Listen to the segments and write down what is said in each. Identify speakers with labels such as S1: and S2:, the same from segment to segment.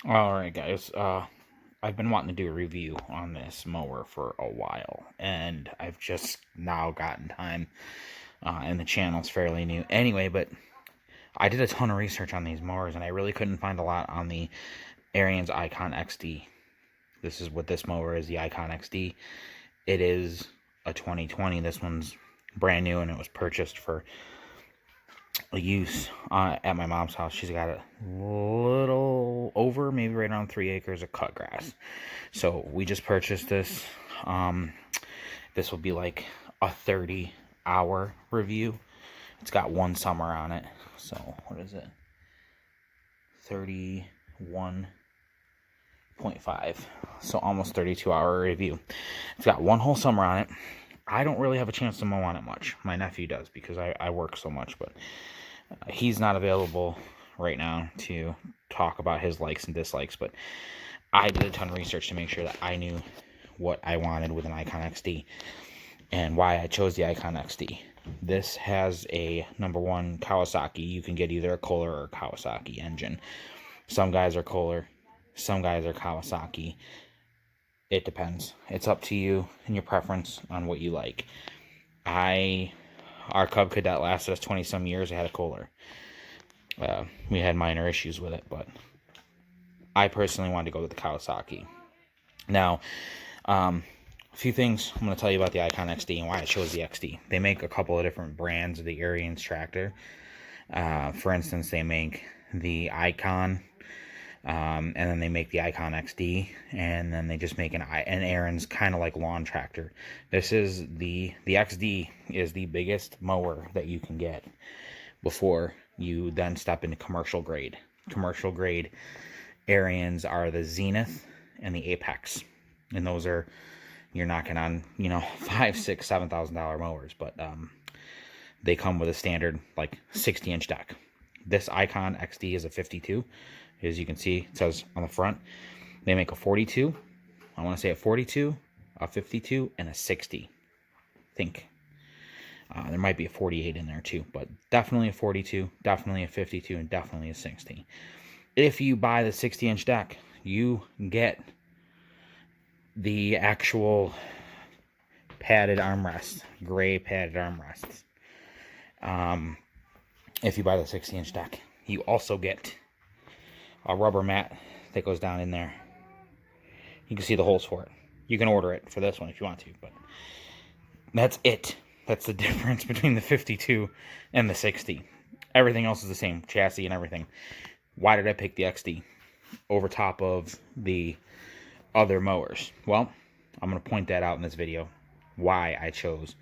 S1: Alright guys, I've been wanting to do a review on this mower for a while, and I've just now gotten time, and the channel's fairly new anyway, but I did a ton of research on these mowers, and I really couldn't find a lot on the Ariens Icon XD. This is what this mower is, the Icon XD. It is a 2020, this one's brand new, and it was purchased for a use at my mom's house. She's got a little over, maybe right around 3 acres of cut grass. So we just purchased this. This will be like a 30-hour review. It's got one summer on it. So what is it? 31.5. So almost 32-hour review. It's got one whole summer on it. I don't really have a chance to mow on it much. My nephew does because I work so much, but he's not available right now to talk about his likes and dislikes, but I did a ton of research to make sure that I knew what I wanted with an Icon XD and why I chose the Icon XD. This has a #1 Kawasaki. You can get either a Kohler or a Kawasaki engine. Some guys are Kohler, some guys are Kawasaki. It depends. It's up to you and your preference on what you like. Our Cub Cadet lasted us 20-some years. I had a Kohler. We had minor issues with it, but I personally wanted to go with the Kawasaki. Now, a few things I'm going to tell you about the Icon XD and why I chose the XD. They make a couple of different brands of the Ariens tractor. For instance, they make the Icon, and then they make the Icon XD, and then they just make an Ariens kind of like lawn tractor. This is the XD is the biggest mower that you can get before you then step into commercial grade. Commercial grade Ariens are the Zenith and the Apex, and those are, you're knocking on, $5,000, $6,000, $7,000 mowers, but they come with a standard like 60-inch deck. This Icon XD is a 52. As you can see, it says on the front, they make a 42. I want to say a 42, a 52, and a 60. I think there might be a 48 in there too, but definitely a 42, definitely a 52, and definitely a 60. If you buy the 60-inch deck, you get the actual padded armrest, gray padded armrests. If you buy the 60-inch deck, you also get a rubber mat that goes down in there. You can see the holes for it. You can order it for this one if you want to, but that's it. That's the difference between the 52 and the 60. Everything else is the same, chassis and everything. Why did I pick the XD over top of the other mowers? Well, I'm going to point that out in this video, why I chose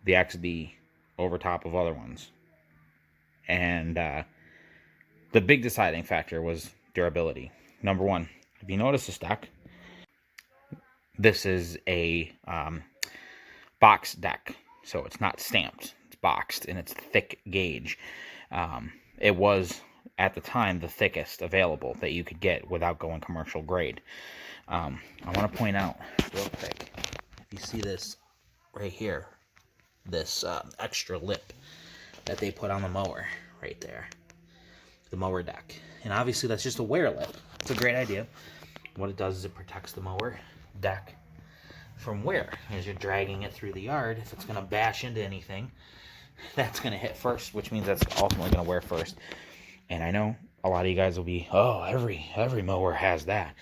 S1: the XD over top of other ones. And the big deciding factor was durability. #1, if you notice the stock, this is a box deck, so it's not stamped. It's boxed, and it's thick gauge. It was, at the time, the thickest available that you could get without going commercial grade. I want to point out real quick, if you see this right here, this extra lip that they put on the mower right there, the mower deck. And obviously that's just a wear lip. It's a great idea. What it does is it protects the mower deck from wear. As you're dragging it through the yard, if it's going to bash into anything, that's going to hit first, which means that's ultimately going to wear first. And I know a lot of you guys will be, oh, every mower has that.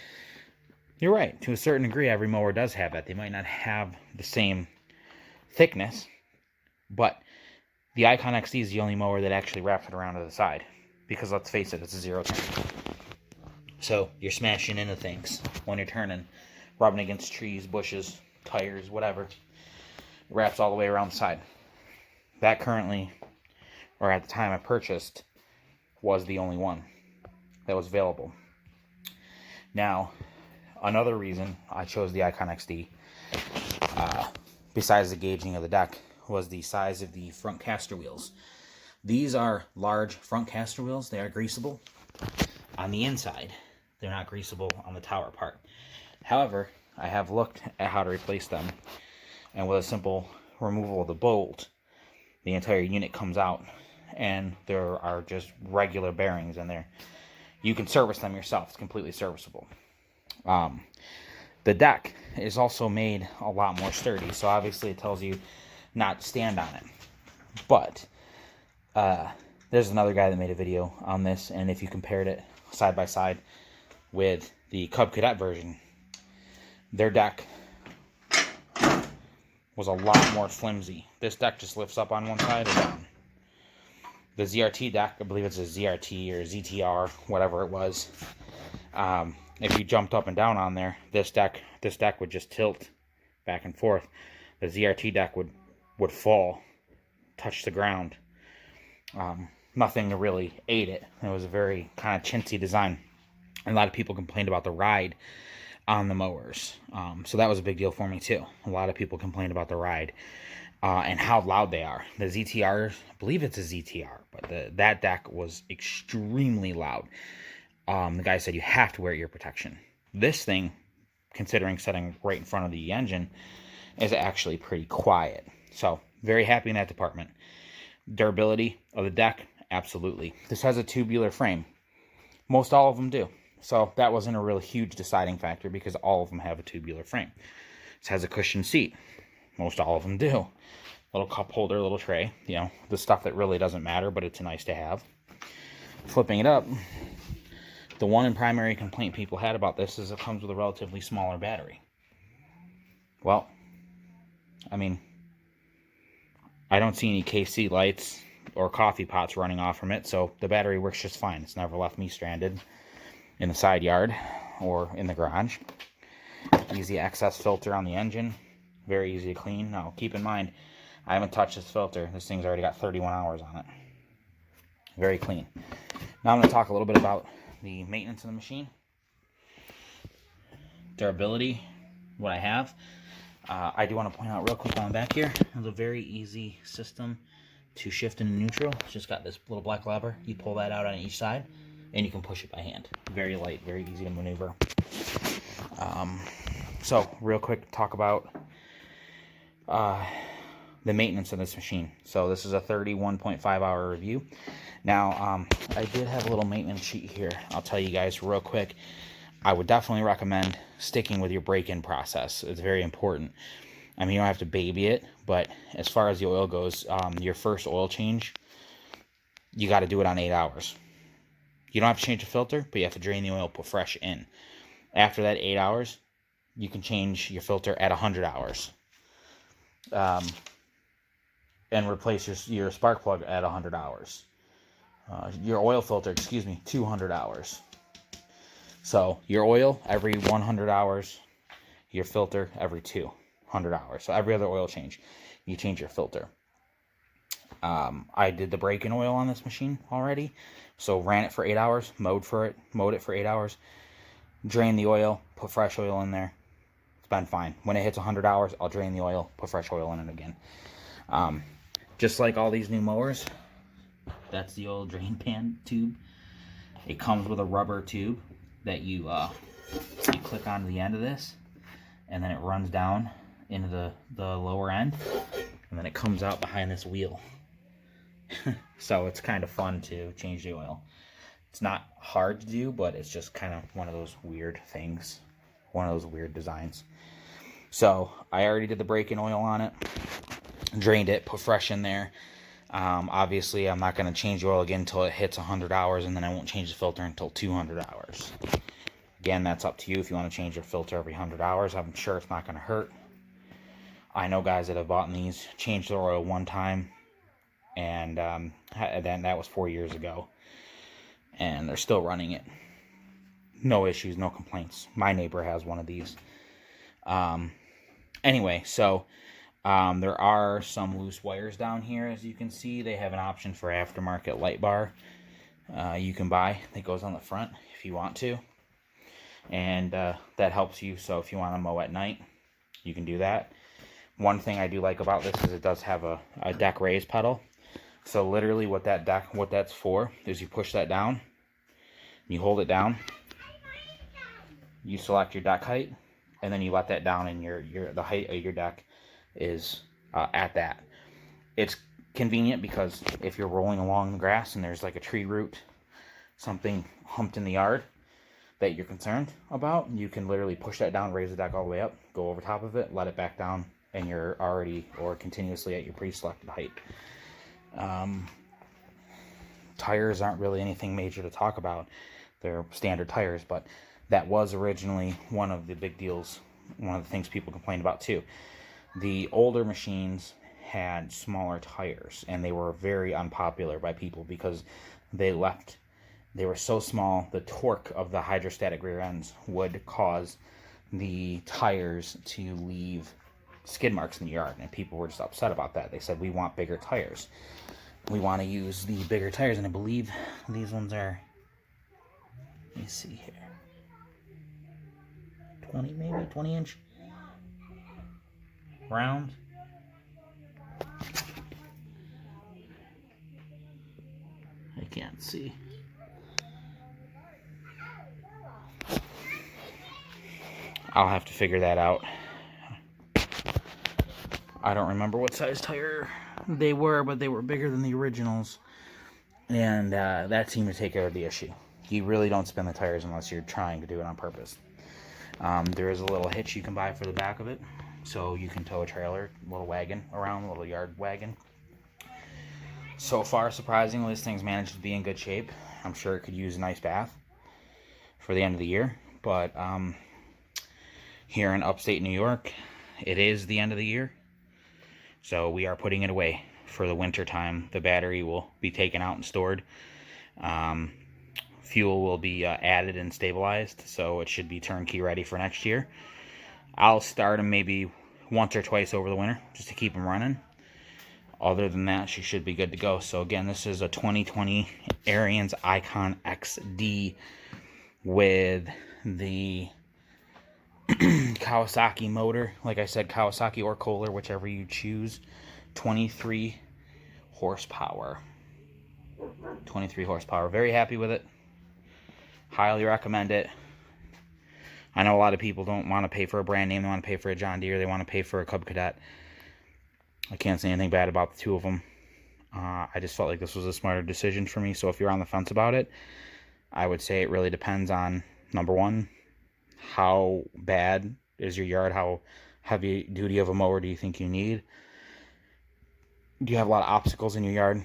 S1: You're right. To a certain degree, every mower does have that. They might not have the same thickness, but the Icon XD is the only mower that actually wraps it around to the side. Because let's face it, it's a zero turn. So you're smashing into things when you're turning, rubbing against trees, bushes, tires, whatever. It wraps all the way around the side. That currently, or at the time I purchased, was the only one that was available. Now, another reason I chose the Icon XD, besides the gauging of the deck, was the size of the front caster wheels. These are large front caster wheels. They are greasable on the inside. They're not greasable on the tower part. However, I have looked at how to replace them, and with a simple removal of the bolt, the entire unit comes out, and there are just regular bearings in there. you can service them yourself. It's completely serviceable. The deck is also made a lot more sturdy, so obviously it tells you not to stand on it. But there's another guy that made a video on this, and if you compared it side by side with the Cub Cadet version, their deck was a lot more flimsy. This deck just lifts up on one side or down. The ZRT deck, I believe it's a ZRT or ZTR, whatever it was. If you jumped up and down on there, this deck would just tilt back and forth. The ZRT deck would fall, touch the ground. Nothing to really aid it. It was a very kind of chintzy design. And a lot of people complained about the ride on the mowers. So that was a big deal for me too. A lot of people complained about the ride and how loud they are. The ZTR, I believe it's a ZTR, but that deck was extremely loud. The guy said you have to wear ear protection. This thing, considering setting right in front of the engine, is actually pretty quiet. So very happy in that department. Durability of the deck, absolutely. This has a tubular frame. Most all of them do. So that wasn't a real huge deciding factor because all of them have a tubular frame. This has a cushioned seat. Most all of them do. Little cup holder, little tray. You know, the stuff that really doesn't matter, but it's nice to have. Flipping it up, the one and primary complaint people had about this is it comes with a relatively smaller battery. Well, I mean, I don't see any KC lights or coffee pots running off from it, so the battery works just fine. It's never left me stranded in the side yard or in the garage. Easy access filter on the engine. Very easy to clean. Now, keep in mind, I haven't touched this filter. This thing's already got 31 hours on it. Very clean. Now I'm going to talk a little bit about the maintenance of the machine. Durability, what I have. I do want to point out real quick on the back here, there's a very easy system to shift into neutral. It's just got this little black lever. You pull that out on each side, and you can push it by hand. Very light, very easy to maneuver. So, real quick, talk about the maintenance of this machine. So, this is a 31.5 hour review. Now, I did have a little maintenance sheet here. I'll tell you guys real quick. I would definitely recommend sticking with your break-in process. It's very important. I mean, you don't have to baby it, but as far as the oil goes, your first oil change, you got to do it on 8 hours. You don't have to change the filter, but you have to drain the oil, put fresh in. After that 8 hours, you can change your filter at 100 hours. And replace your spark plug at 100 hours. Your oil filter, 200 hours. So your oil every 100 hours, your filter every 200 hours. So every other oil change, you change your filter. I did the break-in oil on this machine already. So ran it for 8 hours, mowed it for 8 hours, drained the oil, put fresh oil in there. It's been fine. When it hits 100 hours, I'll drain the oil, put fresh oil in it again. Just like all these new mowers, that's the oil drain pan tube. It comes with a rubber tube that you click onto the end of this, and then it runs down into the lower end, and then it comes out behind this wheel. So it's kind of fun to change the oil. It's not hard to do, but it's just kind of one of those weird things, one of those weird designs. So I already did the break-in oil on it, drained it, put fresh in there. Obviously, I'm not going to change the oil again until it hits 100 hours, and then I won't change the filter until 200 hours. Again, that's up to you if you want to change your filter every 100 hours. I'm sure it's not going to hurt. I know guys that have bought these, changed their oil one time, and then that was 4 years ago, and they're still running it. No issues, no complaints. My neighbor has one of these. Anyway, so there are some loose wires down here, as you can see. They have an option for aftermarket light bar you can buy that goes on the front if you want to, and that helps you. So if you want to mow at night, you can do that. One thing I do like about this is it does have a deck raise pedal. So literally what that's for is you push that down, you hold it down, you select your deck height, and then you let that down, and the height of your deck is at that. It's convenient because if you're rolling along the grass and there's like a tree root something humped in the yard that you're concerned about, you can literally push that down, raise the deck all the way up, go over top of it, let it back down, and you're already or continuously at your pre-selected height. Tires aren't really anything major to talk about. They're standard tires, but that was originally one of the big deals, one of the things people complained about too. The older machines had smaller tires, and they were very unpopular by people because they were so small, the torque of the hydrostatic rear ends would cause the tires to leave skid marks in the yard, and people were just upset about that. They said, we want bigger tires. We want to use the bigger tires, and I believe these ones are, let me see here, 20 maybe, 20 inch round. I can't see. I'll have to figure that out. I don't remember what size tire they were, but they were bigger than the originals. And that seemed to take care of the issue. You really don't spin the tires unless you're trying to do it on purpose. There is a little hitch you can buy for the back of it, so you can tow a trailer, a little wagon around, a little yard wagon. So far, surprisingly, this thing's managed to be in good shape. I'm sure it could use a nice bath for the end of the year, but here in upstate New York, it is the end of the year, so we are putting it away for the winter time. The battery will be taken out and stored. Fuel will be added and stabilized, so it should be turnkey ready for next year. I'll start them maybe once or twice over the winter just to keep them running. Other than that, she should be good to go. So again, this is a 2020 Ariens Icon XD with the Kawasaki motor. Like I said, Kawasaki or Kohler, whichever you choose. 23 horsepower. 23 horsepower. Very happy with it. Highly recommend it. I know a lot of people don't want to pay for a brand name. They want to pay for a John Deere. They want to pay for a Cub Cadet. I can't say anything bad about the two of them. I just felt like this was a smarter decision for me. So if you're on the fence about it, I would say it really depends on, number one, how bad is your yard? How heavy duty of a mower do you think you need? Do you have a lot of obstacles in your yard?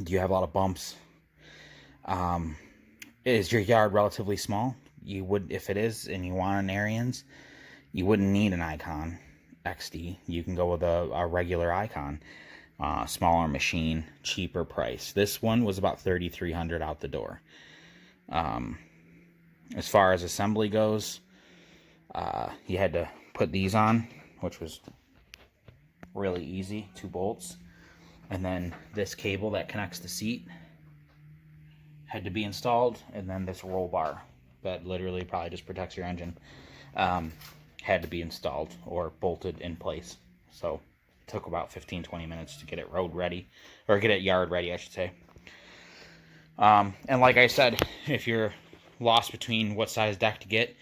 S1: Do you have a lot of bumps? Is your yard relatively small? You would, if it is, and you want an Ariens, you wouldn't need an Icon XD. You can go with a regular Icon, smaller machine, cheaper price. This one was about $3,300 out the door. As far as assembly goes, you had to put these on, which was really easy, 2 bolts, and then this cable that connects the seat had to be installed, and then this roll bar that literally probably just protects your engine had to be installed or bolted in place. So it took about 15-20 minutes to get it road ready, or get it yard ready, I should say. And like I said, if you're lost between what size deck to get,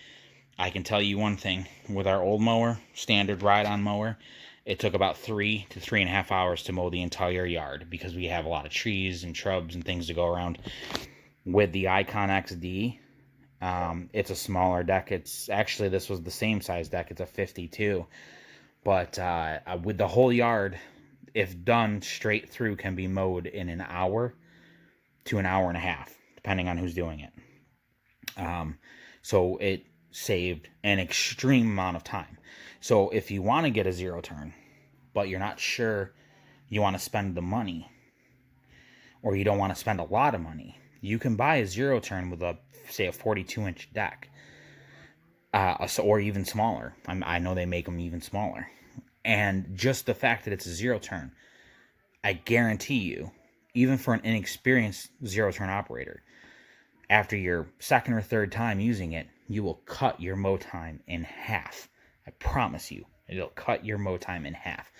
S1: I can tell you one thing. With our old mower, standard ride-on mower, it took about 3 to 3.5 hours to mow the entire yard because we have a lot of trees and shrubs and things to go around. With the Icon XD, it's a smaller deck. It's actually, this was the same size deck. It's a 52. But with the whole yard, if done straight through, can be mowed in an hour to an hour and a half, depending on who's doing it. So it saved an extreme amount of time. So if you want to get a zero turn, but you're not sure you want to spend the money, or you don't want to spend a lot of money, you can buy a zero turn with say a 42-inch deck, or even smaller. I know they make them even smaller. And just the fact that it's a zero turn, I guarantee you, even for an inexperienced zero turn operator, after your second or third time using it, you will cut your mow time in half. I promise you, it'll cut your mow time in half.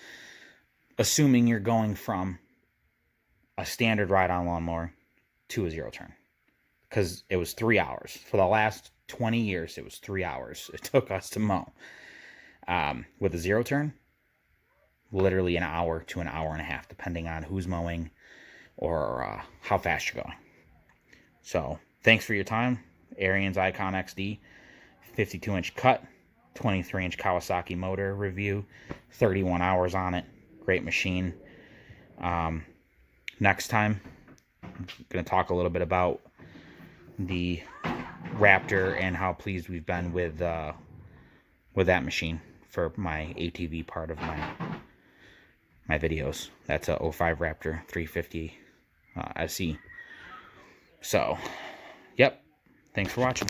S1: Assuming you're going from a standard ride-on lawnmower to a zero turn. Because it was 3 hours. For the last 20 years, it was 3 hours it took us to mow. With a zero turn, literally an hour to an hour and a half, depending on who's mowing or how fast you're going. So, thanks for your time. Ariens Icon XD, 52-inch cut, 23-inch Kawasaki motor review, 31 hours on it. Great machine. Next time, I'm going to talk a little bit about the Raptor and how pleased we've been with that machine for my ATV part of my videos. That's a 05 Raptor 350 SE. So, yep. Thanks for watching.